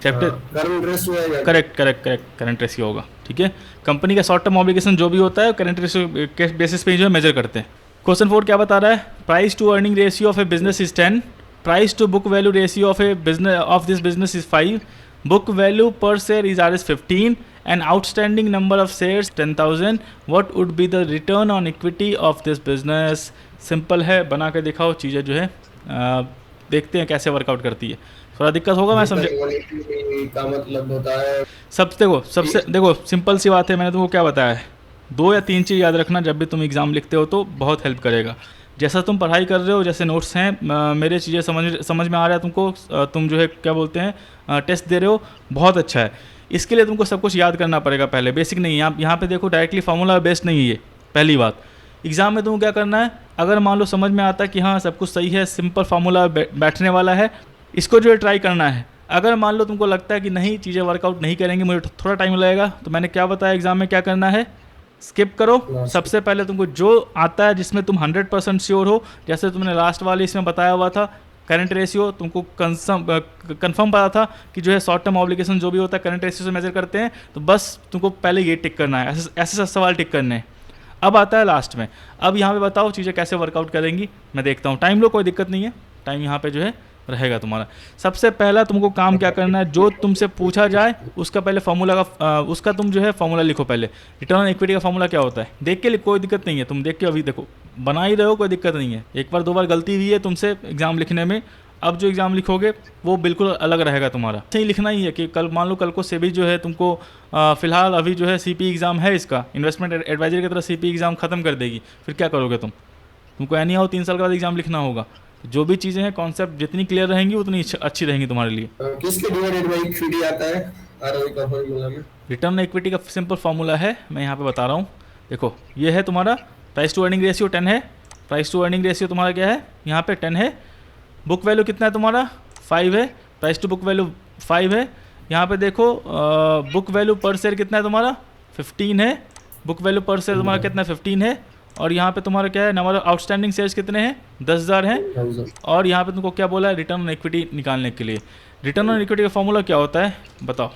Chapter current ratio है। Correct correct correct current ratio होगा, ठीक है। कंपनी का शॉर्ट टर्म ऑब्लिगेशन जो भी होता है करंट रेशियो के बेसिस पे ही जो है मेजर करते हैं। क्वेश्चन 4 क्या बता रहा है, price to earning ratio of a business is 10, price to book value ratio of a business of this business is 5, book value per share is or is 15 and outstanding number of shares 10,000, what would be the return on equity of this business. Simple है, बना के दिखाओ चीज़ें जो है, देखते हैं कैसे वर्कआउट करती है। थोड़ा दिक्कत होगा मैं समझ, रिटर्न ऑन इक्विटी का मतलब होता है सब देखो कि सबसे देखो सिंपल सी बात है, मैंने तुमको क्या बताया है, 2 या 3 चीज़ याद रखना जब भी तुम एग्ज़ाम लिखते हो तो बहुत हेल्प करेगा। जैसा तुम पढ़ाई कर रहे हो, जैसे नोट्स हैं, मेरे चीज़ें समझ में आ रहा है तुमको, तुम जो है क्या बोलते हैं टेस्ट दे रहे हो, बहुत अच्छा है। इसके लिए तुमको सब कुछ याद करना पड़ेगा पहले, बेसिक नहीं। यहाँ पे देखो डायरेक्टली फार्मूला बेस्ड नहीं है ये, पहली बात। एग्ज़ाम में तुमको क्या करना है, अगर मान लो समझ में आता है कि हाँ सब कुछ सही है, सिंपल फार्मूला बैठने वाला है, इसको जो है ट्राई करना है। अगर मान लो तुमको लगता है कि नहीं चीज़ें वर्कआउट नहीं करेंगी, मुझे थोड़ा टाइम लगेगा, तो मैंने क्या बताया एग्जाम में क्या करना है, स्किप करो। लास्ट। सबसे पहले तुमको जो आता है जिसमें तुम 100% श्योर हो, जैसे तुमने लास्ट वाले इसमें बताया हुआ था करंट रेशियो, तुमको कंफर्म पता था कि जो है शॉर्ट टर्म ऑब्लिगेशन जो भी होता है करंट रेशियो से मेजर करते हैं, तो बस तुमको पहले ये टिक करना है, ऐसे ऐसे सवाल टिक करने हैं। अब आता है लास्ट में, अब यहाँ पे बताओ चीज़ें कैसे वर्कआउट करेंगी, मैं देखता हूँ। टाइम लो, कोई दिक्कत नहीं है, टाइम यहाँ पे जो है रहेगा तुम्हारा। सबसे पहला तुमको काम क्या करना है, जो तुमसे पूछा जाए उसका पहले फार्मूला का उसका तुम जो है फार्मूला लिखो पहले। रिटर्न ऑन इक्विटी का फार्मूला क्या होता है देख के, कोई दिक्कत नहीं है, तुम देख के अभी देखो बना ही रहे हो, कोई दिक्कत नहीं है। एक बार 2 बार गलती हुई है तुमसे एग्ज़ाम लिखने में, अब जो एग्ज़ाम लिखोगे वो बिल्कुल अलग रहेगा तुम्हारा। सही लिखना ही है कि कल मान लो कल को सेबी जो है तुमको फिलहाल अभी जो है सीपी एग्ज़ाम है इसका, इन्वेस्टमेंट एडवाइजर की तरह सीपी एग्ज़ाम खत्म कर देगी, फिर क्या करोगे तुमको एनी हाउ 3 साल के बाद एग्ज़ाम लिखना होगा। जो भी चीज़ें हैं कॉन्सेप्ट जितनी क्लियर रहेंगी उतनी अच्छी रहेंगी तुम्हारे लिए। किसके डिवाइडेड बाई इक्विटी आता है आरओई का फॉर्मूला में? रिटर्न इक्विटी का सिंपल फार्मूला है, मैं यहाँ पे बता रहा हूँ। देखो ये है तुम्हारा प्राइस टू अर्निंग रेशियो 10 है, प्राइस टू अर्निंग रेशियो तुम्हारा क्या है यहाँ पे 10 है। बुक वैल्यू कितना है तुम्हारा 5 है, प्राइस टू बुक वैल्यू 5 है। यहाँ पे देखो बुक वैल्यू पर शेयर कितना है तुम्हारा 15 है, बुक वैल्यू पर शेयर तुम्हारा कितना है 15 है। और यहाँ पे तुम्हारा क्या है, नंबर आउटस्टैंडिंग शेयर्स कितने हैं 10,000 हैं। 10,000। और यहाँ पे तुमको क्या बोला है रिटर्न ऑन इक्विटी निकालने के लिए। रिटर्न ऑन इक्विटी का फॉर्मूला क्या होता है बताओ।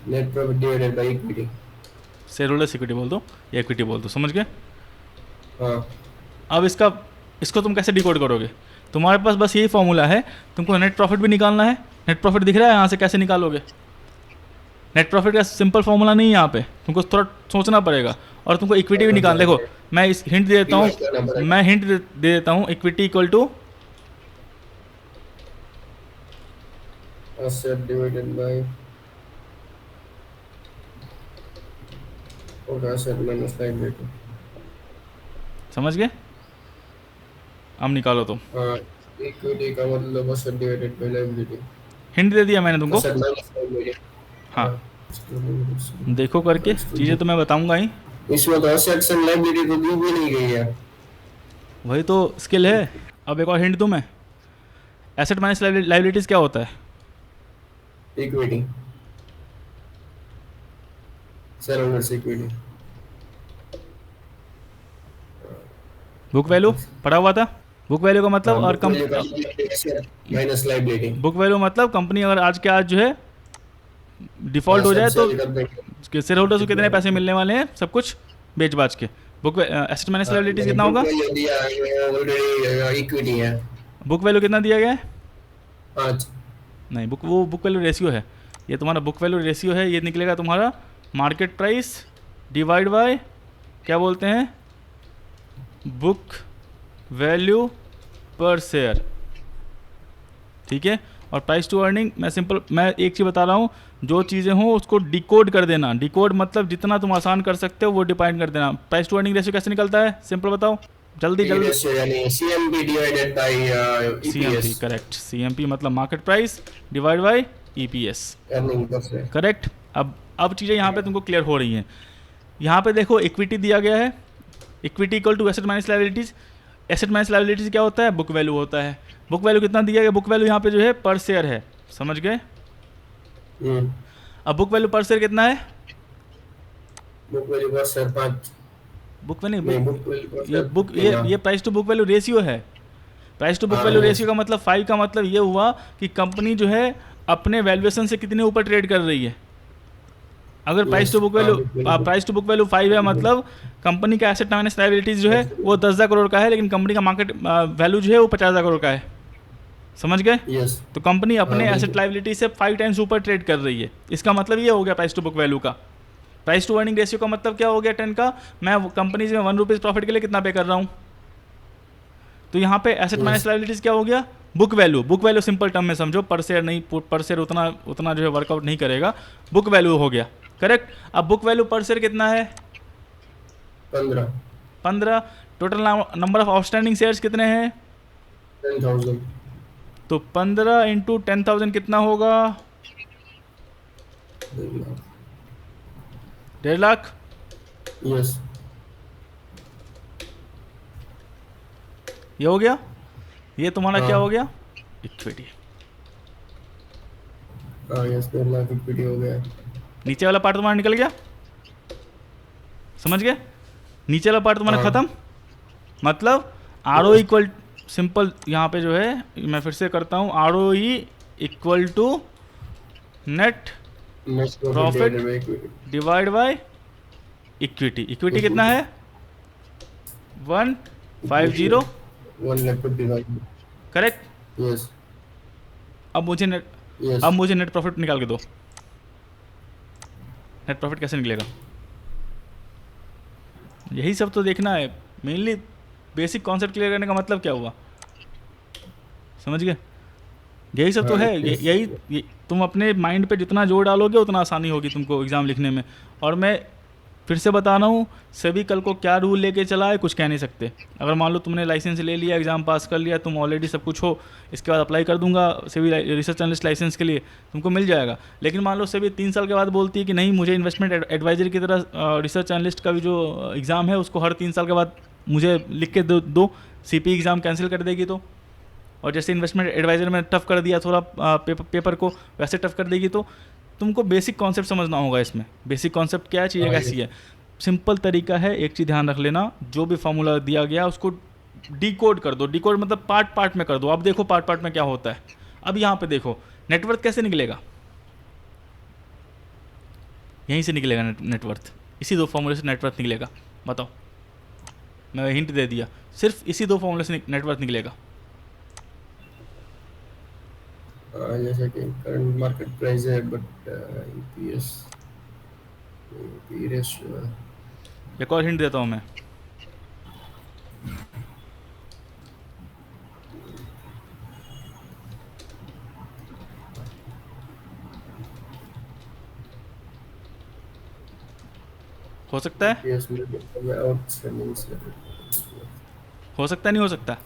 Net profit divided by equity. Share holders equity बोल दो या इक्विटी बोल दो, समझ गए। हाँ। अब इसको तुम कैसे डिकोड करोगे, तुम्हारे पास बस यही फॉर्मूला है, तुमको नेट प्रॉफिट भी निकालना है। नेट प्रॉफिट दिख रहा है यहाँ से, कैसे निकालोगे। नेट प्रॉफिट का सिंपल फॉर्मूला नहीं है यहाँ पे, तुमको थोड़ा सोचना पड़ेगा। और तुमको इक्विटी भी निकाल, देखो मैं इस हिंट दे देता डिवाइड करना हूँ, पड़ेगा। मैं हिंट दे देता हूँ, equity equal to asset divided by और एसेट माइनस लायबिलिटी। समझ गए। अब निकालो तुम। हाँ, इक्विटी का मतलब asset divided by liability. Hint दे दिया मैंने तुमको। Asset minus liability. हाँ हाँ। देखो करके, चीज़ें तो मैं बताऊंगा ही। इसमें तो एसेट्स एंड लायबिलिटी तो दी भी नहीं गई है। वही तो स्किल है। अब एक और हिंट दूँ मैं, एसेट माइनस लाइबिलिटीज़ क्या होता है। Equity, share holders equity. Book value पढ़ा हुआ था, बुक वैल्यू का मतलब, हाँ, और बुक वैल्यू का मतलब asset minus liability. Book value मतलब कंपनी अगर आज के आज जो है डिफ़ॉल्ट हो सब जाए तो सेल कर देंगे। शेयर होल्डर्स को कितने पैसे मिलने वाले हैं, सब कुछ बेच बाच के। बुक एसेट माइनस हाँ, लाइबिलिटीज़ मैंने कितना बुक होगा, वैल्यू दिया है ऑलरेडी, इक्विटी है बुक वैल्यू कितना दिया गया है। 5। नहीं, बुक वैल्यू रेशियो है, ये तुम्हारा बुक वैल्यू रेशियो है। ये निकलेगा तुम्हारा मार्केट प्राइस डिवाइड बाय क्या बोलते हैं बुक वैल्यू पर शेयर, ठीक है। और प्राइस टू अर्निंग मैं एक चीज़ बता रहा हूँ, जो चीज़ें हों उसको डिकोड कर देना। डिकोड मतलब जितना तुम आसान कर सकते हो वो डिफाइन कर देना। प्राइस टू अर्निंग रेशियो कैसे निकलता है, सिंपल बताओ जल्दी पी जल्दी। रेशियो यानी CMP divided by CMP, EPS, correct. CMP मतलब market price divide by EPS, earning per share. Correct. अब चीज़ें यहाँ पे तुमको क्लियर हो रही हैं। यहाँ पे देखो इक्विटी दिया गया है, equity equal to asset minus liabilities. Asset minus liabilities क्या होता है, बुक वैल्यू होता है। बुक वैल्यू कितना दिया गया, बुक वैल्यू यहाँ पे जो है पर शेयर है, समझ गए। हम्म। अब बुक वैल्यू पर शेयर कितना है, book value per share 5। Book value नहीं, बुक वैल्यू पर ये शेयर बुक 15 ये price to book value ratio है। प्राइस टू बुक हाँ, वैल्यू yes. रेशियो का मतलब 5 का मतलब ये हुआ कि कंपनी जो है अपने वैल्यूएशन से कितने ऊपर ट्रेड कर रही है। अगर प्राइस Yes, टू बुक हाँ, वैल्यू बिल्कुल। प्राइस टू बुक वैल्यू 5 है, मतलब कंपनी का एसेट माइनस लायबिलिटीज जो है वो 10,000 करोड़ का है, लेकिन कंपनी का मार्केट वैल्यू जो है वो 50,000 करोड़ का है। समझ गए? यस, तो कंपनी हाँ, अपने एसेट बिल्कुल। लायबिलिटी से 5 टाइम्स ऊपर ट्रेड कर रही है। इसका मतलब ये हो गया प्राइस टू बुक वैल्यू का। प्राइस टू अर्निंग रेशियो का मतलब क्या हो गया 10 का, मैं कंपनी में 1 रुपीज़ प्रॉफिट के लिए कितना पे कर रहा हूँ। तो यहाँ पे एसेट माइनस यस, लायबिलिटीज क्या हो गया, book value. Book value simple term में समझो, पर शेयर नहीं, पर शेयर उतना उतना जो है वर्कआउट नहीं करेगा, बुक वैल्यू हो गया। करेक्ट। अब बुक वैल्यू पर शेयर कितना है, 15, 15। Total number of outstanding shares कितने हैं, 10,000, तो 15 इंटू 10,000 कितना होगा, 1.5 लाख। यस, ये हो गया, ये तुम्हारा क्या हाँ, हो गया, इक्विटी। हाँ, यस, 1,00,000 इक्विटी हो गया। नीचे वाला पार्ट तुम्हारा निकल गया, समझ गए? नीचे वाला पार्ट तुम्हारा हाँ, खत्म। मतलब R O yes, equal, simple यहाँ पे जो है मैं फिर से करता हूँ, R O E equal to net net profit profit divided by equity. Divide by equity. Equity कितना है, 150। 1,50,000। करेक्ट। यस, अब मुझे नेट यस, अब मुझे नेट प्रॉफिट निकाल के दो। नेट प्रॉफिट कैसे निकलेगा, यही सब तो देखना है मेनली। बेसिक कॉन्सेप्ट क्लियर करने का मतलब क्या हुआ, समझ गए? यही सब तो हाँ, है। यस, तुम अपने माइंड पे जितना जोर डालोगे उतना आसानी होगी तुमको एग्ज़ाम लिखने में। और मैं फिर से बता रहा हूँ, सभी कल को क्या रूल लेके चला है कुछ कह नहीं सकते। अगर मान लो तुमने लाइसेंस ले लिया, एग्ज़ाम पास कर लिया, तुम ऑलरेडी सब कुछ हो, इसके बाद अप्लाई कर दूंगा सेबी रिसर्च एनालिस्ट लाइसेंस के लिए, तुमको मिल जाएगा। लेकिन मान लो सेबी 3 साल के बाद बोलती है कि नहीं, मुझे इन्वेस्टमेंट एडवाइजर की तरह रिसर्च एनालिस्ट का भी जो एग्ज़ाम है उसको हर 3 साल के बाद मुझे लिख के दो, CP एग्ज़ाम कैंसिल कर देगी तो। और जैसे इन्वेस्टमेंट एडवाइज़र में टफ़ कर दिया थोड़ा पेपर को, वैसे टफ़ कर देगी तो तुमको बेसिक कॉन्सेप्ट समझना होगा इसमें। बेसिक कॉन्सेप्ट क्या है, चीज़ें हाँ, कैसी है। सिंपल तरीका है, एक चीज़ ध्यान रख लेना, जो भी फार्मूला दिया गया उसको डिकोड कर दो। डिकोड मतलब पार्ट पार्ट में कर दो। अब देखो पार्ट पार्ट में क्या होता है। अब यहाँ पे देखो नेटवर्थ कैसे निकलेगा, यहीं से निकलेगा नेटवर्थ। इसी 2 फॉर्मूले से नेटवर्थ निकलेगा। बताओ, मैं हिंट दे दिया, सिर्फ इसी 2 फॉर्मूले से नेटवर्थ निकलेगा। जैसे कि करंट मार्केट प्राइस है, बट ईपीएस, पी रेशियो। एक और हिंट देता हूँ मैं, हो सकता है, ईपीएस में आउटस्टैंडिंग से। हो सकता है, नहीं हो सकता।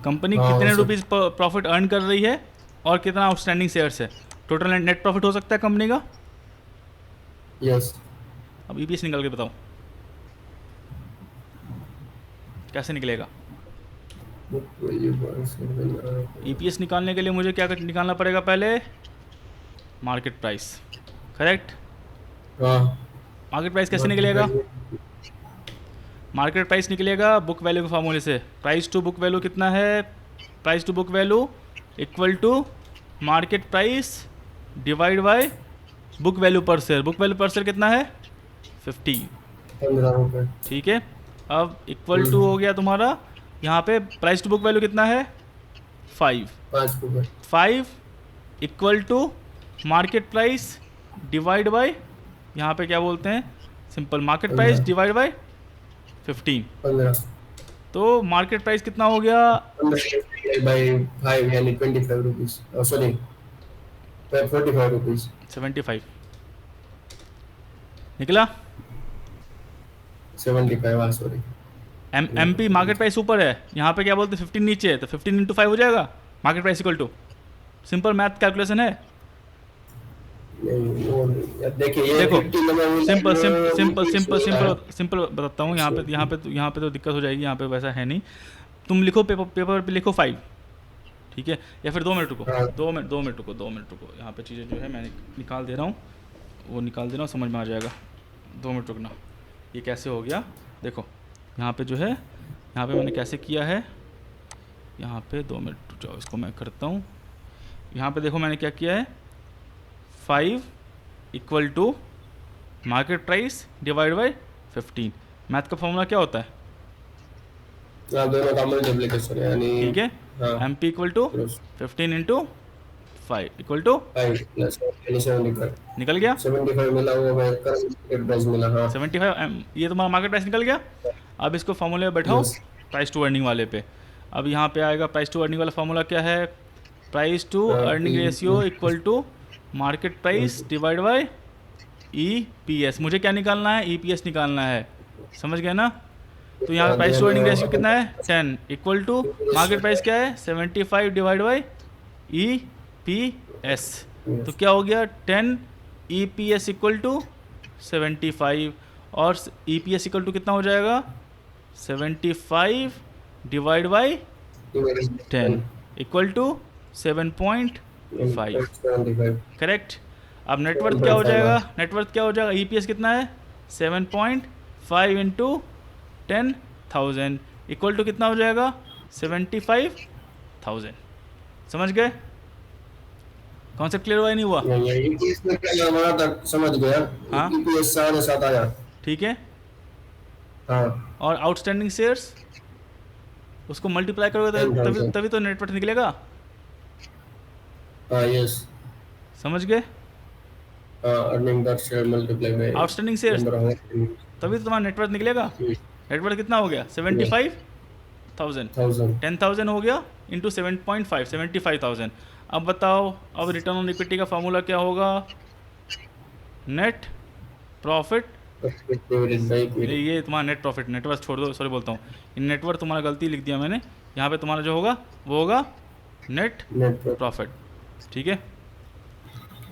कंपनी हाँ, हो कितने सकता। रुपीज़ प्रॉफिट अर्न कर रही है और कितना आउटस्टैंडिंग शेयर्स है, टोटल नेट प्रॉफिट हो सकता है कंपनी का। यस, अब ईपीएस निकाल के बताओ कैसे निकलेगा। बुक वैल्यू पर ईपीएस निकालने के लिए मुझे क्या निकालना पड़ेगा, पहले मार्केट प्राइस। करेक्ट। हाँ, मार्केट प्राइस कैसे मार्केट निकलेगा, प्राइस। मार्केट प्राइस निकलेगा बुक वैल्यू के फार्मूले से। प्राइस टू बुक वैल्यू कितना है, price to book value equal to market price divide by book value per share. Book value per share कितना है, 50। 15 रुपए। ठीक है। अब इक्वल टू हो गया तुम्हारा, यहाँ पे प्राइस टू बुक वैल्यू कितना है, 5। 5 रुपए। 5 equal to market price divide by, यहाँ पे क्या बोलते हैं, simple market price 15, divide by 15। 15, तो मार्केट प्राइस कितना हो गया, 15 बाई 5 यानी 25 रुपीज। Sorry, 45 rupees. 75 निकला। 75, हाँ, sorry. M P market price ऊपर है, यहाँ पे क्या बोलते हैं 15 नीचे है, तो 15 इंटू 5 हो जाएगा market price equal to, simple math calculation है। नहीं, वो नहीं। यार देखिए, ये देखो 50 लगा हुआ है, सिंपल सिंपल वो सिंपल increase सिंपल होता है। सिंपल सिंपल बताता हूँ। यहाँ पे तो दिक्कत हो जाएगी, यहाँ पे वैसा है नहीं। तुम लिखो पेपर पे लिखो 5, ठीक है, या फिर 2 मिनट रुको, हाँ, 2 मिनट रुको, यहाँ पे चीज़ें जो है मैं निकाल दे रहा हूँ, वो निकाल दे रहा हूँ, समझ में आ जाएगा। 2 मिनट रुकना। ये कैसे हो गया, देखो यहाँ पे जो है, यहाँ पे मैंने कैसे किया है, यहाँ पे 2 मिनट रुक जाओ, इसको मैं करता हूँ। यहाँ पे देखो मैंने क्या किया है, 5 equal to market price divide by 15। Math का फॉर्मूला क्या होता है? दोनों का मल्टीप्लिकेशन यानी ठीक है, हाँ M P equal to plus 15 into 5 equal to 5 plus 75 निकल गया 75 मिला वो मैं करंट प्राइस मिला हाँ 75। ये तुम्हारा मार्केट प्राइस निकल गया। अब इसको फॉर्मूले में बैठाओ, यस प्राइस टू अर्निंग वाले पे। अब यहाँ पे आएगा प्राइस टू अर्निंग वाला फॉर्मूला क्या है, price to earning ratio equal to market price divide by E P S. मुझे क्या निकालना है, ई पी एस निकालना है, समझ गए ना। तो यहाँ पे प्राइस टू अर्निंग रेशियो कितना है 10 इक्वल टू मार्केट प्राइस क्या है 75 divide by E P S. तो क्या हो गया 10 E P S equal to 75 और E P S equal to कितना हो जाएगा 75 divide by 10 equal to 7.5। 75 correct. अब नेटवर्थ क्या हो जाएगा, नेटवर्थ क्या हो जाएगा, ई पी एस कितना है 7.5 इंटू 10,000 इक्वल टू कितना हो जाएगा 75,000। समझ गए, कॉन्सेप्ट क्लियर हुआ या नहीं हुआ? नहीं है ईपीएस में क्या हमारा तक समझ गया हाँ ईपीएस 7,500 ठीक है। हाँ और आउटस्टैंडिंग शेयर्स उसको मल्टीप्लाई करोगे तभी 10,000 तभी तो नेटवर्थ निकलेगा। हाँ यस समझ गए, earning per share multiply by outstanding shares number of तभी तो तुम्हारा नेटवर्थ निकलेगा। नेटवर्थ कितना हो गया 75,000, 1000 10,000 हो गया इंटू 7.5 75,000। अब बताओ, अब रिटर्न ऑन इक्विटी का फॉर्मूला क्या होगा, net profit. Divided by equity ये तुम्हारा नेट प्रॉफिट, नेटवर्थ छोड़ दो, सॉरी बोलता हूँ, नेटवर्थ तुम्हारा गलती लिख दिया मैंने। यहाँ पे तुम्हारा जो होगा वो होगा नेट नेट प्रॉफिट। ठीक है,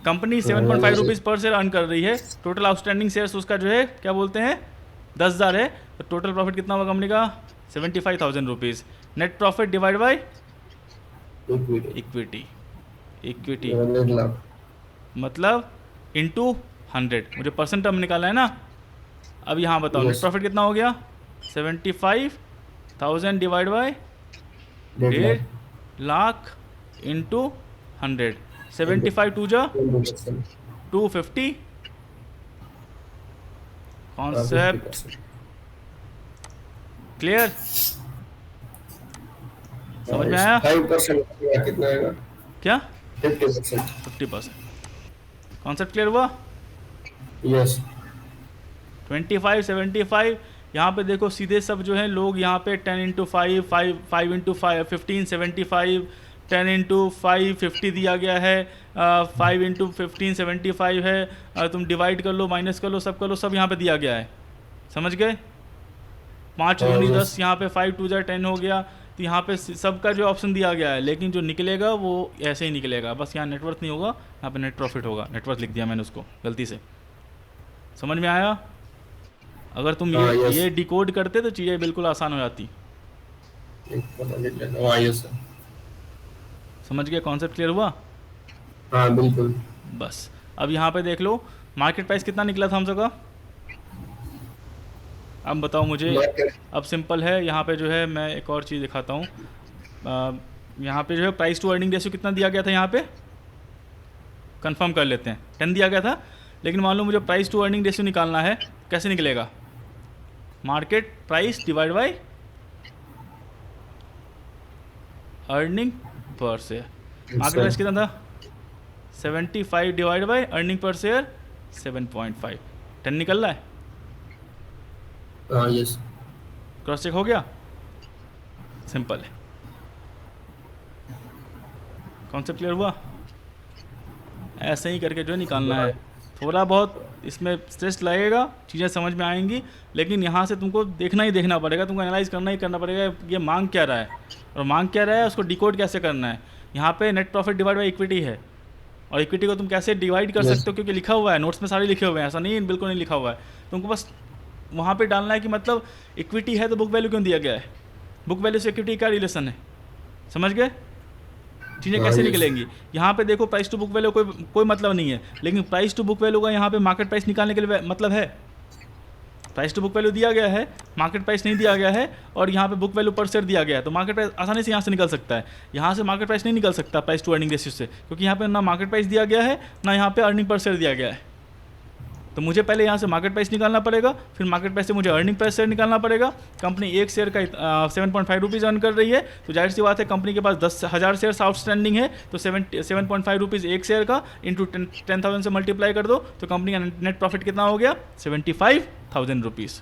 कंपनी 7.5 रुपीज़ पर शेयर अर्न कर रही है, टोटल आउटस्टैंडिंग शेयर्स उसका जो है क्या बोलते हैं 10,000 है, तो टोटल प्रॉफिट कितना होगा कंपनी का 75,000 rupees. Net profit divide by equity equity, equity 100 lakh मतलब इंटू 100, मुझे परसेंट टर्म निकालना है ना। अब यहाँ बताओ नेट Yes. प्रॉफिट कितना हो गया 75,000 डिवाइड बाय 1.5 लाख इंटू 100, 75 टू जा 20% 250। कॉन्सेप्ट 50%. क्लियर, समझ में आया? 5% कितना आएगा क्या 50%. 50%। कॉन्सेप्ट क्लियर हुआ? यस 25 75। यहाँ पे देखो सीधे सब जो है लोग यहाँ पे 10 इंटू 5 5 इंटू 15 75, 10 इंटू 5 50 दिया गया है, 5 इंटू 15 75 है, तुम डिवाइड कर लो माइनस कर लो सब यहाँ पे दिया गया है। समझ गए, 5 हाँ, दूनी yes. 10, यहाँ पे 5 2 जा 10 हो गया। तो यहाँ पे सबका जो ऑप्शन दिया गया है, लेकिन जो निकलेगा वो ऐसे ही निकलेगा, बस यहाँ नेटवर्थ नहीं होगा, यहाँ पे नेट प्रॉफिट होगा। नेटवर्थ लिख दिया मैंने उसको गलती से। समझ में आया? अगर तुम हाँ, yes. ये डिकोड करते तो चीज़ें बिल्कुल आसान हो जाती। हाँ यस समझ गए, कॉन्सेप्ट क्लियर हुआ? हाँ बिल्कुल बस अब यहाँ पे देख लो मार्केट प्राइस कितना निकला था हम सबका। अब बताओ मुझे, मार्केट अब सिंपल है, यहाँ पे जो है मैं एक और चीज़ दिखाता हूँ। यहाँ पे जो है प्राइस टू अर्निंग रेशियो कितना दिया गया था, यहाँ पे कंफर्म कर लेते हैं 10 दिया गया था। लेकिन मान लो मुझे प्राइस टू अर्निंग रेशियो निकालना है, कैसे निकलेगा, market price divide by earning per share. Market price कितना था 75 divide by earning per share 7.5, 10 निकल रहा है। हाँ यस क्रॉस चेक हो गया, सिंपल है। कॉन्सेप्ट क्लियर हुआ? ऐसे ही करके जो है निकालना है। थोड़ा बहुत इसमें स्ट्रेस लगेगा, चीज़ें समझ में आएंगी, लेकिन यहाँ से तुमको देखना ही देखना पड़ेगा, तुमको एनालाइज करना ही करना पड़ेगा ये मांग क्या रहा है और मांग क्या रहा है उसको डिकोड कैसे करना है। यहाँ पे net profit divide by equity है, और इक्विटी को तुम कैसे डिवाइड कर Yes. सकते हो, क्योंकि लिखा हुआ है नोट्स में, सारे लिखे हुए हैं, ऐसा नहीं बिल्कुल नहीं लिखा हुआ है। तुमको बस वहाँ पे डालना है कि मतलब इक्विटी है तो बुक वैल्यू क्यों दिया गया है, बुक वैल्यू से इक्विटी का रिलेशन है। समझ गए, चीज़ें हाँ, कैसे yes. निकलेंगी। यहाँ पे देखो प्राइस टू बुक वैल्यू कोई मतलब नहीं है, लेकिन प्राइस टू बुक वैल्यू का यहाँ पे मार्केट प्राइस निकालने के लिए मतलब है। प्राइस टू बुक वैल्यू दिया गया है, मार्केट प्राइस नहीं दिया गया है, और यहाँ पे बुक वैल्यू पर शेयर दिया गया है, तो मार्केट प्राइस आसानी से यहाँ से निकल सकता है। यहाँ से मार्केट प्राइस नहीं निकल सकता प्राइस टू अर्निंग रेशियो से, क्योंकि यहाँ पे ना मार्केट प्राइस दिया गया है, ना यहाँ पे अर्निंग पर शेयर दिया गया है। तो मुझे पहले यहाँ से मार्केट प्राइस निकालना पड़ेगा, फिर मार्केट प्राइस से मुझे अर्निंग पर शेयर निकालना पड़ेगा। कंपनी एक शेयर का 7.5 रुपीज़ अर्न कर रही है, तो जाहिर सी बात है कंपनी के पास 10,000 शेयर्स आउटस्टैंडिंग है, तो 7.5 रुपीज़ एक शेयर का इंटू 10,000 से मल्टीप्लाई कर दो, तो कंपनी का नेट प्रॉफिट कितना हो गया? 75,000 रुपीज़।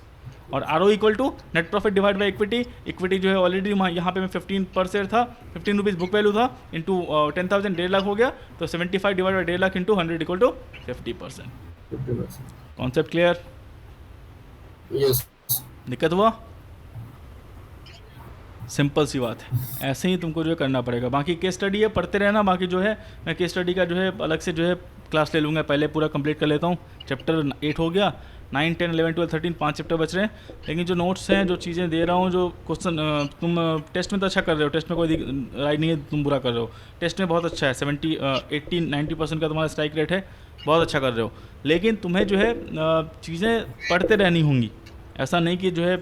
और R O equal to net profit divide by equity. Equity जो है ऑलरेडी यहाँ पे 15 पर शेयर था, 15 रुपीज़ बुक वैल्यू था, इंटू 10,000 1.5 लाख हो गया, तो 75 divide by 1.5 lakh into 100 equal to 50%। 50%। Concept clear? Yes. दिक्कत हुआ? सिंपल सी बात है, ऐसे ही तुमको जो है करना पड़ेगा। बाकी केस स्टडी है, पढ़ते रहना। बाकी जो है मैं केस स्टडी का जो है अलग से जो है क्लास ले लूँगा, पहले पूरा कंप्लीट कर लेता हूँ। चैप्टर 8 हो गया, 9, 10, 11, 12, 13 5 चैप्टर बच रहे हैं। लेकिन जो नोट्स हैं, जो चीज़ें दे रहा हूँ, जो क्वेश्चन तुम टेस्ट में तो अच्छा कर रहे हो, टेस्ट में कोई राय नहीं है तुम बुरा कर रहे हो, टेस्ट में बहुत अच्छा है, 80-90% का तुम्हारा स्ट्राइक रेट है, बहुत अच्छा कर रहे हो। लेकिन तुम्हें जो है चीज़ें पढ़ते रहनी होंगी, ऐसा नहीं कि जो है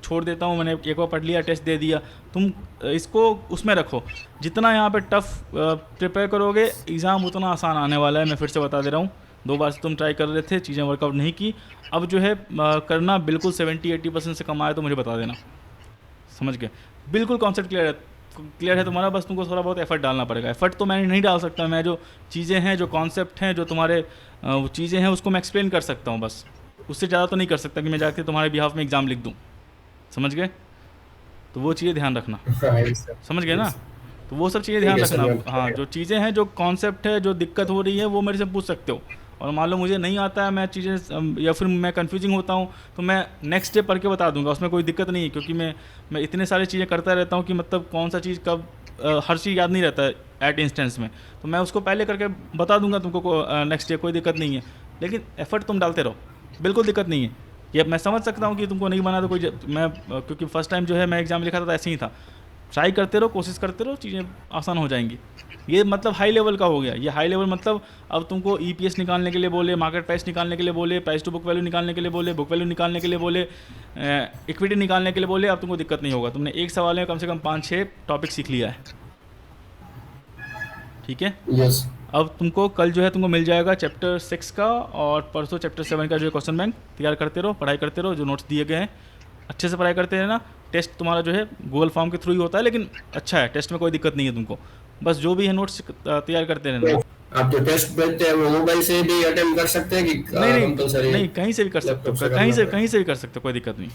छोड़ देता हूँ, मैंने एक बार पढ़ लिया, टेस्ट दे दिया। तुम इसको उसमें रखो, जितना यहाँ पे टफ प्रिपेयर करोगे एग्ज़ाम उतना आसान आने वाला है। मैं फिर से बता दे रहा हूँ, 2 बार से तुम ट्राई कर रहे थे, चीज़ें वर्कआउट नहीं की, अब जो है करना बिल्कुल 70-80% से कम आए तो मुझे बता देना, समझ गए? बिल्कुल कॉन्सेप्ट क्लियर है तुम्हारा, बस तुमको थोड़ा बहुत एफर्ट डालना पड़ेगा। एफर्ट तो मैं नहीं डाल सकता, मैं जो चीज़ें हैं, जो कॉन्सेप्ट हैं, जो तुम्हारे चीज़ें हैं, उसको मैं एक्सप्लेन कर सकता हूँ, बस उससे ज़्यादा तो नहीं कर सकता कि मैं जाके तुम्हारे बिहाफ में एग्ज़ाम लिख दूँ, समझ गए? तो वो चीज़ें ध्यान रखना, समझ गए ना? तो वो सब चीज़ें ध्यान रखना। हाँ, जो चीज़ें हैं, जो कॉन्सेप्ट है, जो दिक्कत हो रही है, वो मेरे से पूछ सकते हो। और मान लो मुझे नहीं आता है, मैं चीज़ें या फिर मैं कन्फ्यूजिंग होता हूँ, तो मैं नेक्स्ट डे पढ़ के बता दूंगा, उसमें कोई दिक्कत नहीं है, क्योंकि मैं इतने सारी चीज़ें करता रहता हूँ कि मतलब कौन सा चीज़ कब हर चीज़ याद नहीं रहता है एट इंस्टेंस में, तो मैं उसको पहले करके बता दूंगा तुमको नेक्स्ट डे, कोई दिक्कत नहीं है। लेकिन एफर्ट तुम डालते रहो, बिल्कुल दिक्कत नहीं है। ये मैं समझ सकता हूँ कि तुमको नहीं बना, तो कोई मैं क्योंकि फर्स्ट टाइम जो है मैं एग्ज़ाम लिखा था तो ऐसे ही था। ट्राई करते रहो, कोशिश करते रहो, चीज़ें आसान हो जाएंगी। ये मतलब हाई लेवल का हो गया। ये हाई लेवल मतलब अब तुमको ईपीएस निकालने के लिए बोले, मार्केट प्राइस निकालने के लिए बोले, प्राइस टू बुक वैल्यू निकालने के लिए बोले, बुक वैल्यू निकालने के लिए बोले, इक्विटी निकालने के लिए बोले, अब तुमको दिक्कत नहीं होगा। तुमने एक सवाल में कम से कम 5-6 टॉपिक सीख लिया है, ठीक है? यस। अब तुमको कल जो है तुमको मिल जाएगा चैप्टर 6 का, और परसों चैप्टर 7 का जो है क्वेश्चन बैंक तैयार करते रहो, पढ़ाई करते रहो, जो नोट्स दिए गए हैं अच्छे से पढ़ाई करते रहना। टेस्ट तुम्हारा जो है गूगल फॉर्म के थ्रू ही होता है, लेकिन अच्छा है, टेस्ट में कोई दिक्कत नहीं है तुमको, बस जो भी है नोट्स तैयार करते रहना। आप जो टेस्ट भेजते हैं वो मोबाइल से भी अटेम्प्ट कर सकते हैं कि नहीं कंपलसरी? नहीं, कहीं से भी कर सकते हो, कहीं से भी कर सकते हो, कोई दिक्कत नहीं।